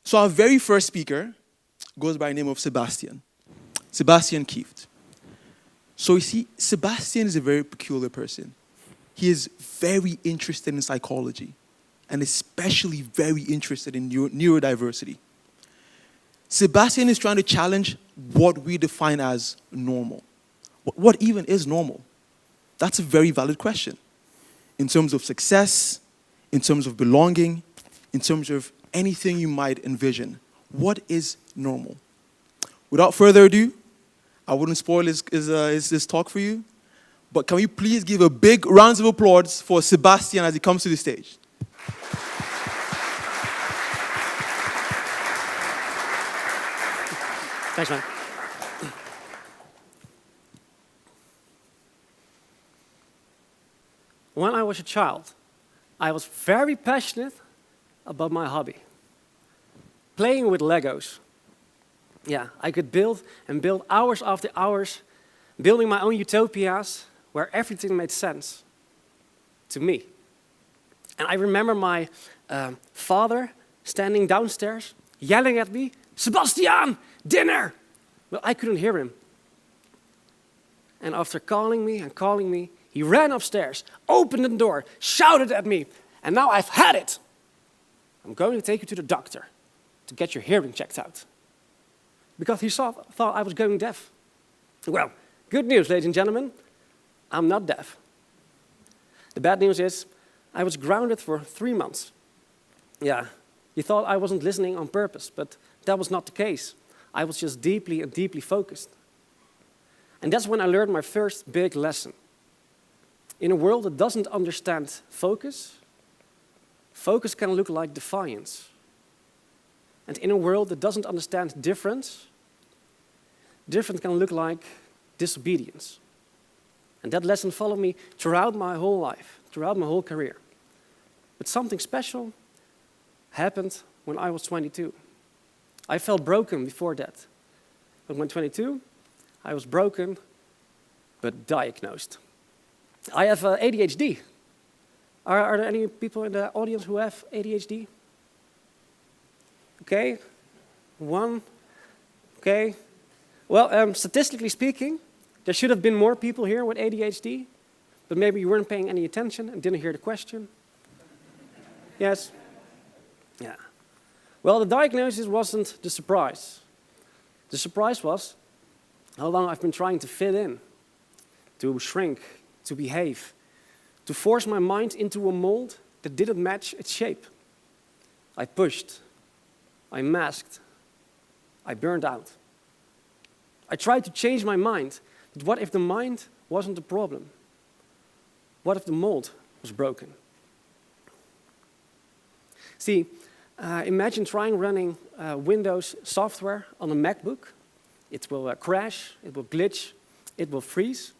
So our very first speaker goes by the name of Sebastian. Sebastian Kieft. So you see, Sebastian is a very peculiar person. He is very interested in psychology, and especially very interested in neurodiversity. Sebastian is trying to challenge what we define as normal. What even is normal? That's a very valid question. In terms of success, in terms of belonging, in terms of anything you might envision. What is normal? Without further ado, I wouldn't spoil his talk for you, but can we please give a big round of applause for Sebastian as he comes to the stage? Thanks, man. When I was a child, I was very passionate about my hobby. Playing with Legos. Yeah, I could build and build hours after hours, building my own utopias where everything made sense to me. And I remember my father standing downstairs, yelling at me, "Sebastiaan, dinner!" But I couldn't hear him. And after calling me, he ran upstairs, opened the door, shouted at me, "And now I've had it. I'm going to take you to the doctor to get your hearing checked out." Because he thought I was going deaf. Well, good news, ladies and gentlemen, I'm not deaf. The bad news is I was grounded for 3 months. Yeah, he thought I wasn't listening on purpose, but that was not the case. I was just deeply and deeply focused. And that's when I learned my first big lesson. In a world that doesn't understand focus, focus can look like defiance. And in a world that doesn't understand difference, difference can look like disobedience. And that lesson followed me throughout my whole life, throughout my whole career. But something special happened when I was 22. I felt broken before that. But when 22, I was broken, but diagnosed. I have ADHD. Are there any people in the audience who have ADHD? Okay, one. Okay. Well, statistically speaking, there should have been more people here with ADHD, but maybe you weren't paying any attention and didn't hear the question. Yes? Yeah. Well, the diagnosis wasn't the surprise. The surprise was how long I've been trying to fit in, to shrink, to behave, to force my mind into a mold that didn't match its shape. I pushed, I masked, I burned out. I tried to change my mind, but what if the mind wasn't the problem? What if the mold was broken? See, imagine trying running Windows software on a MacBook. It will crash, it will glitch, it will freeze.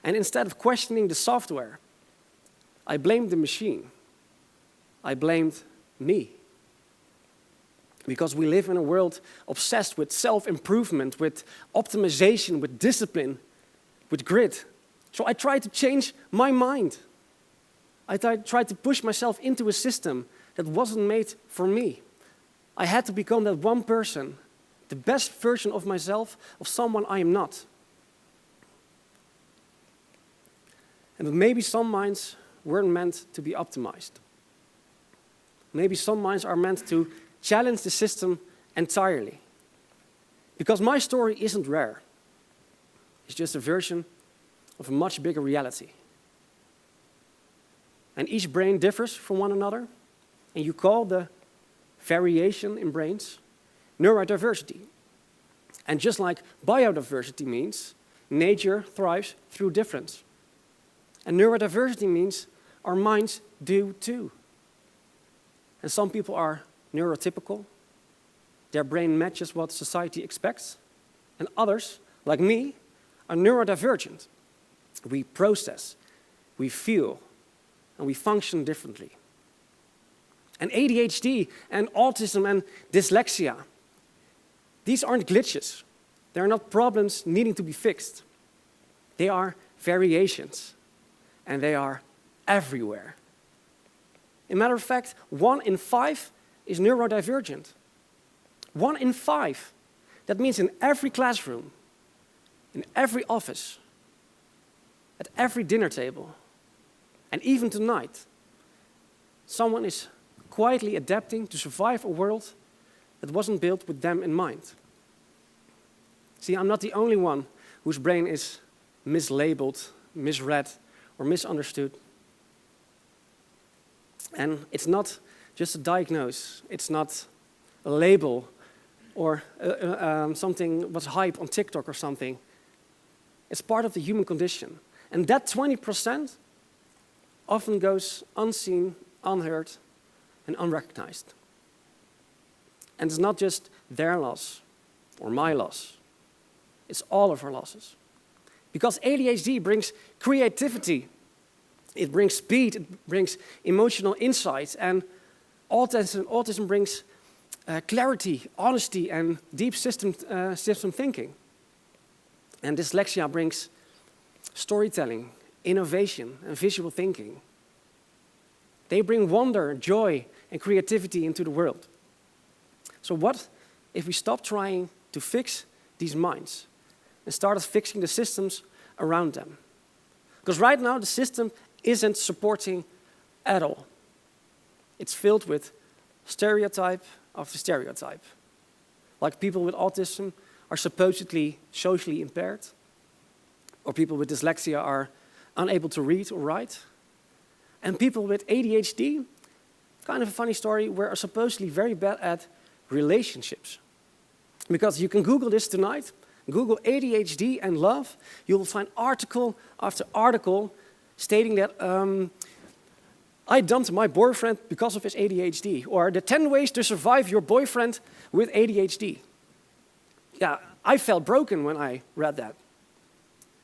And instead of questioning the software, I blamed the machine. I blamed me. Because we live in a world obsessed with self-improvement, with optimization, with discipline, with grit. So I tried to change my mind. I tried to push myself into a system that wasn't made for me. I had to become that one person, the best version of myself, of someone I am not. And maybe some minds weren't meant to be optimized. Maybe some minds are meant to challenge the system entirely. Because my story isn't rare. It's just a version of a much bigger reality. And each brain differs from one another, and you call the variation in brains neurodiversity. And just like biodiversity means, nature thrives through difference. And neurodiversity means our minds do too. And some people are neurotypical. Their brain matches what society expects. And others, like me, are neurodivergent. We process, we feel, and we function differently. And ADHD and autism and dyslexia, these aren't glitches. They are not problems needing to be fixed. They are variations, and they are everywhere. As a matter of fact, 1 in 5 is neurodivergent. 1 in 5. That means in every classroom, in every office, at every dinner table, and even tonight, someone is quietly adapting to survive a world that wasn't built with them in mind. See, I'm not the only one whose brain is mislabeled, misread, or misunderstood. And it's not just a diagnosis, it's not a label or something what's hype on TikTok or something. It's part of the human condition. And that 20% often goes unseen, unheard, and unrecognized. And it's not just their loss or my loss. It's all of our losses. Because ADHD brings creativity, it brings speed, it brings emotional insights, and autism brings clarity, honesty, and deep system thinking. And dyslexia brings storytelling, innovation, and visual thinking. They bring wonder, joy, and creativity into the world. So what if we stop trying to fix these minds and started fixing the systems around them? Because right now the system isn't supporting at all. It's filled with stereotype after stereotype. Like people with autism are supposedly socially impaired, or people with dyslexia are unable to read or write. And people with ADHD, kind of a funny story, are supposedly very bad at relationships. Because you can Google this tonight, Google ADHD and love, you will find article after article stating that I dumped my boyfriend because of his ADHD, or the 10 ways to survive your boyfriend with ADHD. Yeah, I felt broken when I read that.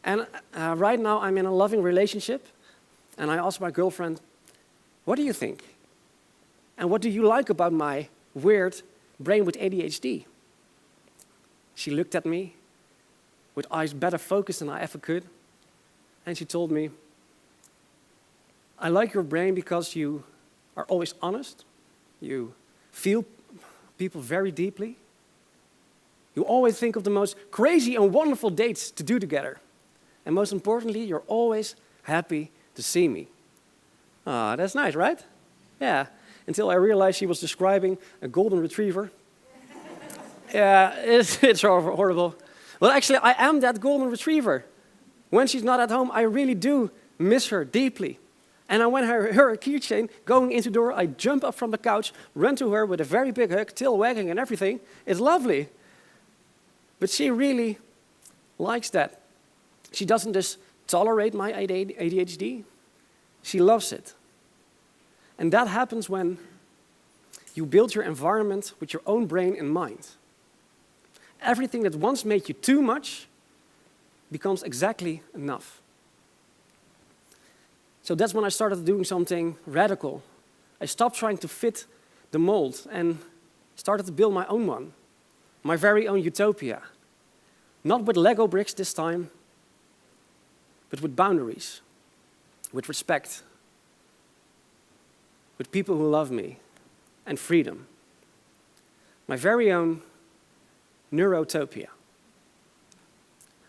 And right now I'm in a loving relationship, and I asked my girlfriend, what do you think? And what do you like about my weird brain with ADHD? She looked at me with eyes better focused than I ever could, and she told me, I like your brain because you are always honest, you feel people very deeply, you always think of the most crazy and wonderful dates to do together, and most importantly, you're always happy to see me. Ah, that's nice, right? Yeah, until I realized she was describing a golden retriever. Yeah, it's horrible. Well, actually, I am that golden retriever. When she's not at home, I really do miss her deeply. And I went her a keychain, going into the door, I jump up from the couch, run to her with a very big hug, tail wagging and everything. It's lovely. But she really likes that. She doesn't just tolerate my ADHD, she loves it. And that happens when you build your environment with your own brain in mind. Everything that once made you too much becomes exactly enough. So that's when I started doing something radical. I stopped trying to fit the mold and started to build my own one, my very own utopia. Not with Lego bricks this time, but with boundaries, with respect, with people who love me, and freedom. My very own neurotopia.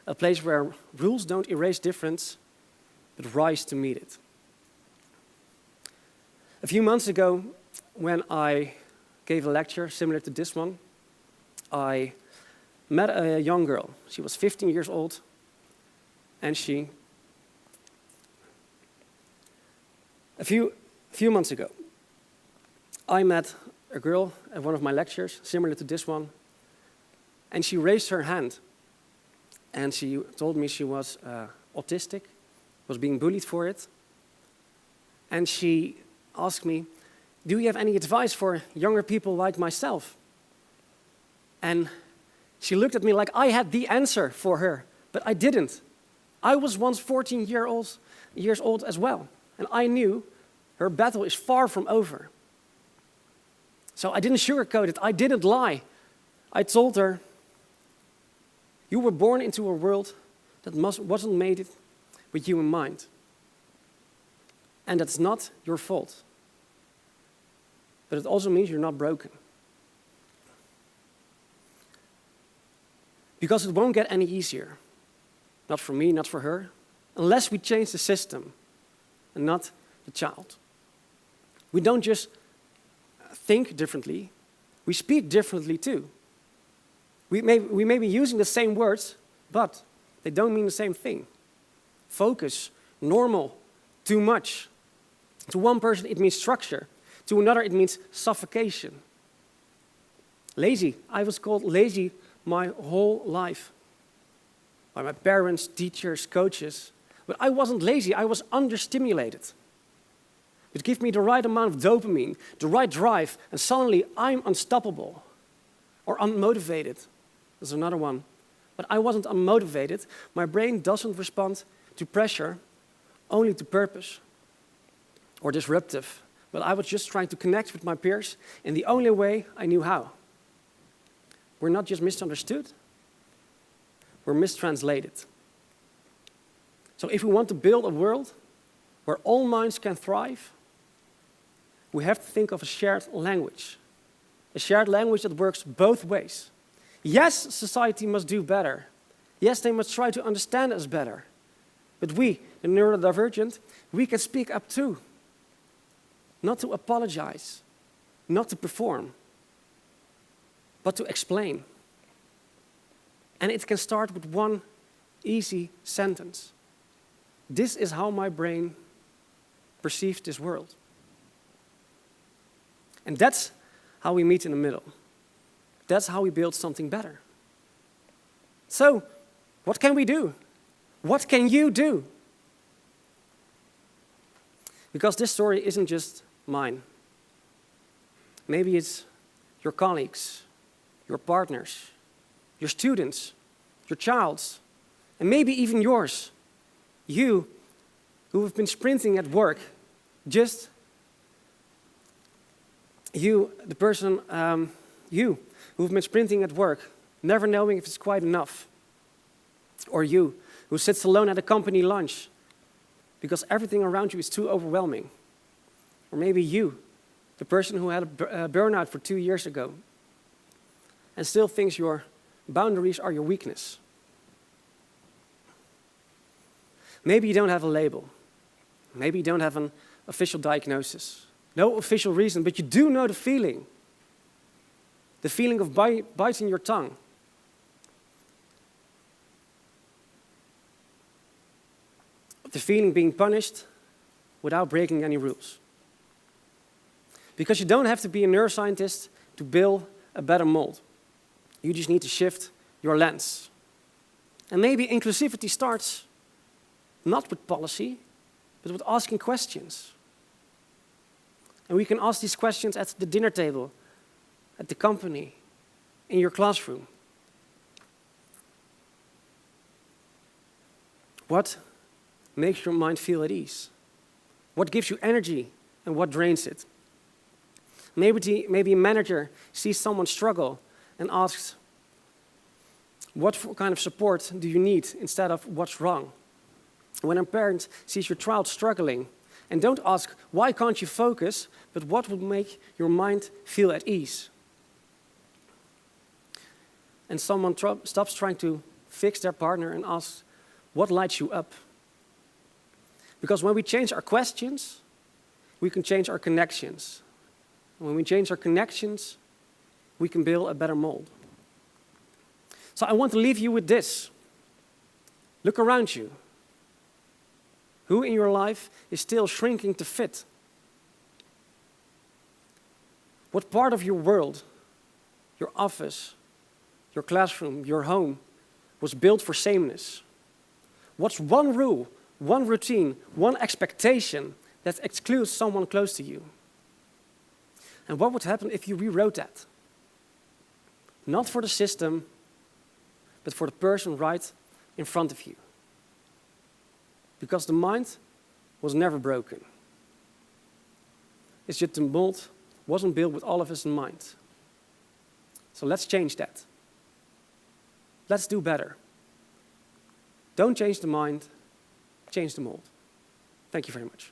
A place where rules don't erase difference, but rise to meet it. A few months ago, when I gave a lecture similar to this one, I met a young girl. She was 15 years old, and a few months ago, I met a girl at one of my lectures, similar to this one, and she raised her hand, and she told me she was autistic, was being bullied for it, and she asked me, do you have any advice for younger people like myself? And she looked at me like I had the answer for her, but I didn't. I was once 14 years old as well, and I knew her battle is far from over. So I didn't sugarcoat it, I didn't lie. I told her, you were born into a world that wasn't made with you in mind. And that's not your fault. but it also means you're not broken. Because it won't get any easier. Not for me, not for her, unless we change the system and not the child. We don't just think differently, we speak differently too. We may be using the same words, but they don't mean the same thing. Focus, normal, too much. To one person it means structure, to another it means suffocation. Lazy, I was called lazy my whole life. By my parents, teachers, coaches. But I wasn't lazy, I was understimulated. It gave me the right amount of dopamine, the right drive, and suddenly I'm unstoppable. Or unmotivated, there's another one. But I wasn't unmotivated. My brain doesn't respond to pressure, only to purpose. Or disruptive. But I was just trying to connect with my peers in the only way I knew how. We're not just misunderstood, we're mistranslated. So if we want to build a world where all minds can thrive, we have to think of a shared language. A shared language that works both ways. Yes, society must do better. Yes, they must try to understand us better. But we, the neurodivergent, we can speak up too. Not to apologize, not to perform, but to explain. And it can start with one easy sentence. This is how my brain perceives this world. And that's how we meet in the middle. That's how we build something better. So, what can we do? What can you do? Because this story isn't just mine. Maybe it's your colleagues, your partners, your students, your child's, and maybe even yours. You who have been sprinting at work, just you, the person, you who've been sprinting at work, never knowing if it's quite enough. Or you who sits alone at a company lunch because everything around you is too overwhelming. Or maybe you, the person who had a burnout for 2 years ago and still thinks your boundaries are your weakness. Maybe you don't have a label. Maybe you don't have an official diagnosis. No official reason, but you do know the feeling. The feeling of biting your tongue. The feeling being punished without breaking any rules. Because you don't have to be a neuroscientist to build a better mold. You just need to shift your lens. And maybe inclusivity starts not with policy, but with asking questions. And we can ask these questions at the dinner table, at the company, in your classroom. What makes your mind feel at ease? What gives you energy and what drains it? Maybe a manager sees someone struggle and asks, what kind of support do you need instead of what's wrong? When a parent sees your child struggling, and don't ask, why can't you focus, but what would make your mind feel at ease? And someone stops trying to fix their partner and asks, what lights you up? Because when we change our questions, we can change our connections. When we change our connections, we can build a better mold. So I want to leave you with this. Look around you. Who in your life is still shrinking to fit? What part of your world, your office, your classroom, your home, was built for sameness? What's one rule, one routine, one expectation that excludes someone close to you? And what would happen if you rewrote that? Not for the system, but for the person right in front of you. Because the mind was never broken. It's just the mold wasn't built with all of us in mind. So let's change that. Let's do better. Don't change the mind, change the mold. Thank you very much.